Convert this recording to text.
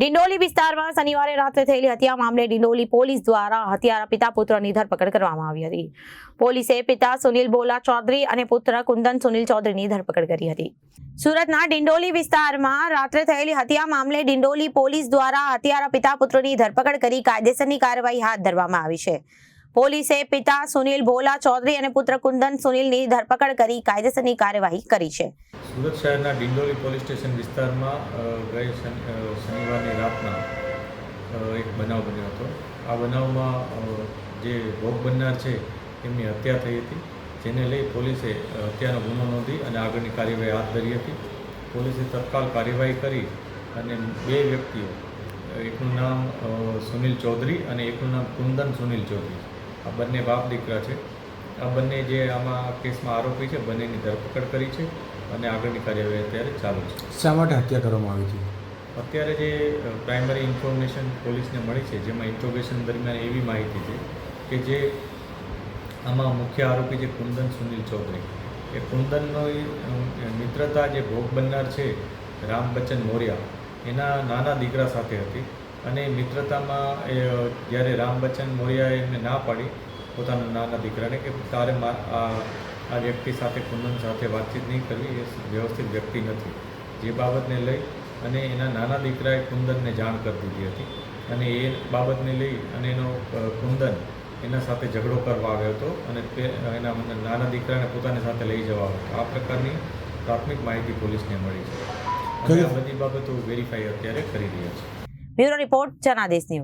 ડિંડોલી વિસ્તારમાં શનિવારે રાત્રે થયેલી હત્યા મામલે ડિંડોલી પોલીસ દ્વારા હત્યારા પિતા પુત્રની ધરપકડ કરવામાં આવી હતી. પોલીસે પિતા સુનિલ બોલા ચૌધરી અને પુત્ર કુંદન સુનિલ ચૌધરીની ધરપકડ કરી હતી. સુરતના ડિંડોલી વિસ્તારમાં રાત્રે થયેલી હત્યા મામલે ડિંડોલી પોલીસ દ્વારા હત્યારા પિતા પુત્રની ધરપકડ કરી કાયદેસરની કાર્યવાહી હાથ ધરવામાં આવી છે. પોલીસે પિતા સુનિલ ભોલા ચૌધરી અને પુત્ર કુંદન સુનિલની ધરપકડ કરી કાયદેસરની કાર્યવાહી કરી છે. સુરત શહેરના ડિંડોલી પોલીસ સ્ટેશન વિસ્તારમાં ગઈ શનિવારની રાતના એક બનાવ બન્યો હતો. આ બનાવમાં જે ભોગ બનનાર છે એમની હત્યા થઈ હતી, જેને લઈ પોલીસે હત્યાનો ગુનો નોંધી અને આગળની કાર્યવાહી હાથ ધરી હતી. પોલીસે તત્કાલ કાર્યવાહી કરી અને બે વ્યક્તિઓ, એકનું નામ સુનિલ ચૌધરી અને એકનું નામ કુંદન સુનિલ ચૌધરી, આ બંને બાપ દીકરા છે. આ બંને જે આમાં કેસમાં આરોપી છે બંનેની ધરપકડ કરી છે અને આગળની કાર્યવાહી અત્યારે ચાલુ છે. શા માટે હત્યા કરવામાં આવી છે? અત્યારે જે પ્રાઇમરી ઇન્ફોર્મેશન પોલીસને મળી છે, જેમાં ઇન્ટ્રોગેશન દરમિયાન એવી માહિતી છે કે જે આમાં મુખ્ય આરોપી છે કુંદન સુનિલ ચૌધરી, એ કુંદનનો મિત્રતા જે ભોગ બનનાર છે રામ બચ્ચન મોર્યા એના નાના દીકરા સાથે હતી. અને મિત્રતામાં જ્યારે રામ બચ્ચન મોર્યાએ એમને ના પાડી પોતાના નાના દીકરાને કે તારે આ વ્યક્તિ સાથે કુંદન સાથે વાતચીત નહીં કરવી, એ વ્યવસ્થિત વ્યક્તિ નથી, જે બાબતને લઈ અને એના નાના દીકરાએ કુંદનને જાણ કરી દીધી હતી. અને એ બાબતને લઈ અને એનો કુંદન એના સાથે ઝઘડો કરવા આવ્યો હતો અને એના નાના દીકરાને પોતાની સાથે લઈ જવા આવ્યો હતો. આ પ્રકારની પ્રાથમિક માહિતી પોલીસને મળી છે અને આ બધી બાબતો વેરીફાઈ અત્યારે કરી રહ્યા છે. Bureau report Janadesh news.